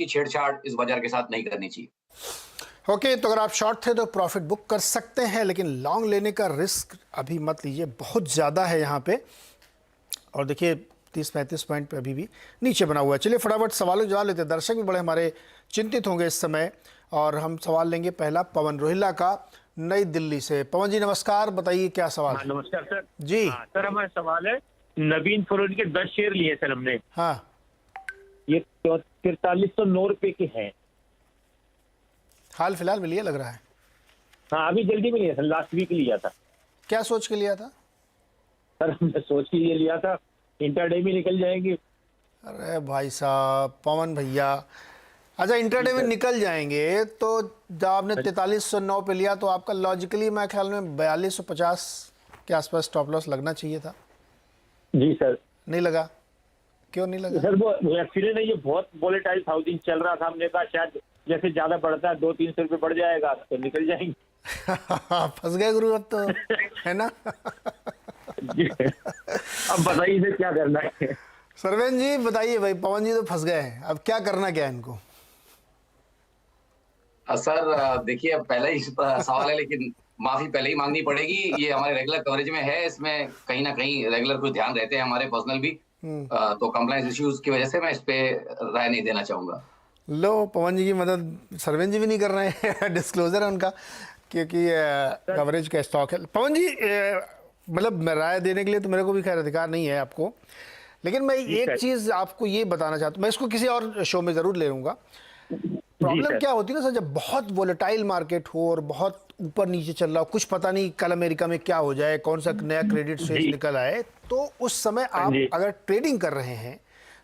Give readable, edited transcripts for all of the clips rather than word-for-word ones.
की छेड़छाड़ इस बाजार के साथ नहीं करनी चाहिए। ओके, तो अगर आप शॉर्ट थे तो प्रॉफिट बुक कर सकते हैं, लेकिन लॉन्ग लेने का रिस्क अभी मत लीजिए, बहुत ज़्यादा है यहाँ पे। और देखिए 30-35 पॉइंट पे अभी भी नीचे बना हुआ है। चलिए फटाफट सवालों के जवाब लेते हैं। दर्शक भी बड़े हमारे चिंतित होंगे इस समय, और हम सवाल लेंगे पहला पवन रोहिल्ला का, नई दिल्ली से। पवन जी नमस्कार, बताइए क्या सवाल है? नमस्कार सर जी। सर, हमारा सवाल है, नवीन फरोज के 10 शेयर लिए सर हमने। हाँ, ये 4309 रुपए के हैं। हाल फिलहाल में लिया लग रहा है? हाँ, अभी जल्दी में लिया सर, लास्ट वीक लिया था क्या सोच के लिया था? सर। हमने सोच के ये लिया था इंटरडे में निकल जाएंगे। अरे भाई साहब, पवन भैया, अच्छा इंटरडे में निकल जाएंगे तो जब आपने 4309 पे लिया तो आपका लॉजिकली मैं ख्याल में 4250 के आसपास स्टॉप लॉस लगना चाहिए था। जी सर। नहीं लगा? क्यों नहीं लगा? सर वो एक्चुअली नहीं, ये बहुत वोलेटाइल था, दिन चल रहा था, हमने कहा शायद जैसे ज्यादा बढ़ता है 200-300 रुपये बढ़ जाएगा तो निकल जाएंगे। फंस गए गुरु अब तो, है ना? अब बताइए इसे क्या करना है। सरवेन जी बताइए भाई, पवन जी तो फंस गए हैं, अब क्या करना क्या है इनको? सर देखिए, अब पहला ही सवाल है, लेकिन माफी पहले ही मांगनी पड़ेगी। ये हमारे रेगुलर कवरेज में है, इसमें कहीं ना कहीं रेगुलर कुछ ध्यान रहते हैं हमारे पर्सनल भी। तो कंप्लायंस इश्यूज की वजह से मैं इस पे राय नहीं देना चाहूंगा। लो, पवन जी की मदद सरवेन जी भी नहीं कर रहे हैं। डिस्क्लोजर है उनका, क्योंकि कवरेज का स्टॉक है। पवन जी मतलब मैं राय देने के लिए तो मेरे को भी खैर अधिकार नहीं है आपको, लेकिन मैं एक चीज़ आपको ये बताना चाहता हूँ, मैं इसको किसी और शो में ज़रूर ले लूँगा। प्रॉब्लम क्या होती है ना सर, जब बहुत वोलेटाइल मार्केट हो और बहुत ऊपर नीचे चल रहा हो, कुछ पता नहीं कल अमेरिका में क्या हो जाए, कौन सा नया क्रेडिट स्विच निकल आए, तो उस समय आप अगर ट्रेडिंग कर रहे हैं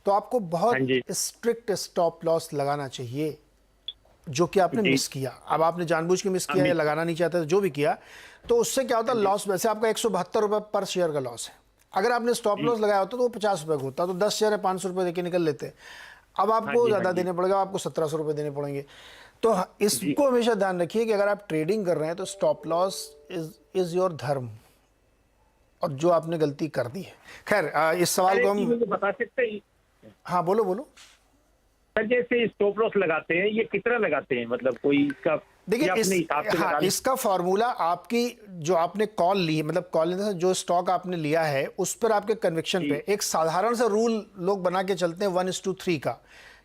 तो आपको बहुत स्ट्रिक्ट स्टॉप लॉस लगाना चाहिए, जो कि आपने मिस किया। अब आपने जानबूझ के मिस किया या लगाना नहीं चाहते, जो भी किया, तो उससे क्या होता है लॉस। वैसे आपका 172 रुपये पर शेयर का लॉस है। अगर आपने स्टॉप लॉस लगाया होता तो वो 50 रुपये का होता, तो 10 शेयर है 500 रुपये देके निकल लेते। अब आपको ज़्यादा देने पड़ेगा, आपको 1700 रुपये देने पड़ेंगे। तो इसको हमेशा ध्यान रखिए कि अगर आप ट्रेडिंग कर रहे हैं तो स्टॉप लॉस इज योर धर्म, और जो आपने गलती कर दी है। खैर इस सवाल को हम बता सकते हैं? हाँ बोलो बोलो सर, जैसे स्टॉप लॉस लगाते हैं ये कितना लगाते हैं, मतलब कोई इसका? देखिए इसका फॉर्मूला आपकी जो आपने कॉल ली है, मतलब कॉल जो स्टॉक आपने लिया है उस पर आपके कन्विक्शन पे एक साधारण सा रूल लोग बना के चलते हैं 1:3 का,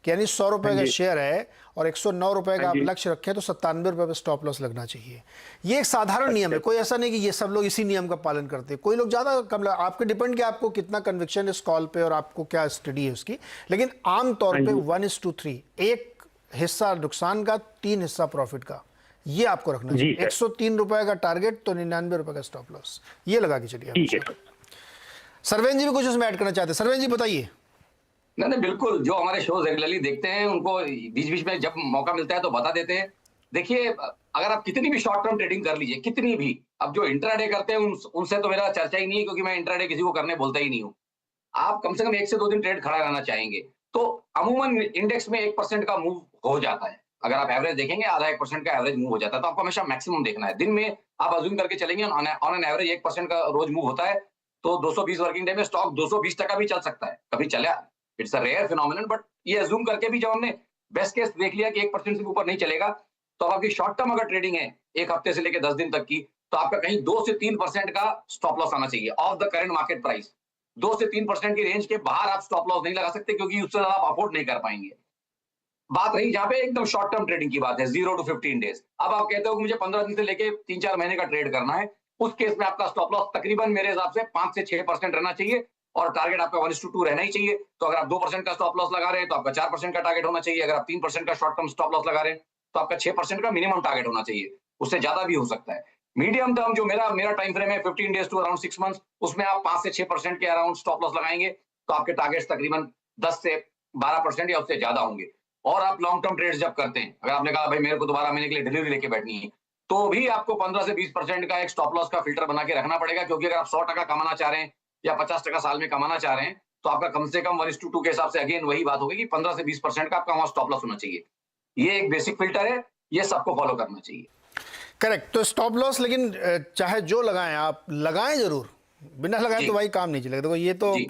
कि यानी 100 रुपए का शेयर है और 109 रुपए का आप लक्ष्य रखें तो 97 रुपए पे स्टॉप लॉस लगना चाहिए। ये एक साधारण नियम है, कोई ऐसा नहीं कि ये सब लोग इसी नियम का पालन करते हैं। कोई लोग ज्यादा कम, आपके डिपेंड कि आपको कितना कन्विक्शन इस कॉल पे और आपको क्या स्टडी है उसकी, लेकिन आमतौर पे 1:3, एक हिस्सा नुकसान का 3 हिस्सा प्रॉफिट का, ये आपको रखना चाहिए। 103 रुपए का टारगेट तो 99 रुपए का स्टॉप लॉस, ये लगा के चलिए। सरवेन जी भी कुछ उसमें ऐड करना चाहते हैं? सरवेन जी बताइए। नहीं, बिल्कुल, जो हमारे शोज रेगुलरली देखते हैं उनको बीच बीच में जब मौका मिलता है तो बता देते हैं। देखिए, अगर आप कितनी भी शॉर्ट टर्म ट्रेडिंग कर लीजिए, कितनी भी, अब जो इंट्राडे करते हैं उनसे तो मेरा चर्चा ही नहीं है, क्योंकि मैं इंट्राडे किसी को करने बोलता ही नहीं हूँ। आप कम से कम 1 से 2 दिन ट्रेड खड़ा रहना चाहेंगे, तो अमूमन इंडेक्स में 1% का मूव हो जाता है। अगर आप एवरेज देखेंगे, आधा 1% का एवरेज मूव हो जाता है, तो आपको हमेशा मैक्सिमम देखना है। दिन में आप अज्यूम करके चलेंगे ऑन एन एवरेज 1% का रोज मूव होता है, तो 220 वर्किंग डे में स्टॉक 220% भी चल सकता है, कभी चला। It's a rare phenomenon, but ये अज्यूम करके भी जब हमने बेस्ट केस देख लिया कि 1% से ऊपर नहीं चलेगा, तो आपकी शॉर्ट टर्म अगर ट्रेडिंग है 1 हफ्ते से लेकर 10 दिन तक की, तो आपका कहीं 2 से 3% का स्टॉप लॉस आना चाहिए of the current market price. 2 से 3% की रेंज के बाहर आप स्टॉप लॉस नहीं लगा सकते, क्योंकि उससे ज्यादा आप अफोर्ड नहीं कर पाएंगे। बात रही जहां पे एकदम शॉर्ट टर्म ट्रेडिंग की बात है, 0 to 15 डेज। अब आप कहते हो कि मुझे 15 दिन से लेके 3-4 महीने का ट्रेड करना है, उस केस में आपका स्टॉप लॉस तकरीबन मेरे हिसाब से 5 से 6% रहना चाहिए, और टारगेट आपका 1:2 रहना ही चाहिए। तो अगर आप 2% का स्टॉप लॉस लगा रहे हैं तो आपका 4% का टारगेट होना चाहिए। अगर आप 3% का शॉर्ट टर्म स्टॉप लॉस लगा रहे हैं तो आपका 6% का मिनिमम टारगेट होना चाहिए, उससे ज्यादा भी हो सकता है। मीडियम टर्म जो मेरा टाइम फ्रेम है 15 डेज टू अराउंड 6 मंथ्स, उसमें आप 5 से 6% के अराउंड स्टॉप लॉस लगाएंगे तो आपके टारगेट्स तकरीबन 10 से 12% या उससे ज्यादा होंगे। और आप लॉन्ग टर्म ट्रेड्स जब करते हैं, अगर आपने कहा भाई मेरे को 12 महीने के लिए डिलीवरी लेके बैठनी है, तो भी आपको 15 से 20% का एक स्टॉप लॉस का फिल्टर बना के रखना पड़ेगा, क्योंकि अगर आप 100% कमाना चाह रहे हैं या 50% साल में कमाना चाह रहे हैं, तो आपका कम से कम 1:2 के हिसाब से अगेन वही बात होगी कि 15 से 20% का आपका वहां स्टॉप लॉस होना चाहिए। ये एक बेसिक फिल्टर है, ये सबको फॉलो करना चाहिए। करेक्ट। तो स्टॉप लॉस लेकिन चाहे जो लगाएं, आप लगाएं जरूर, बिना लगाए तो भाई काम नहीं चलेगा। देखो ये तो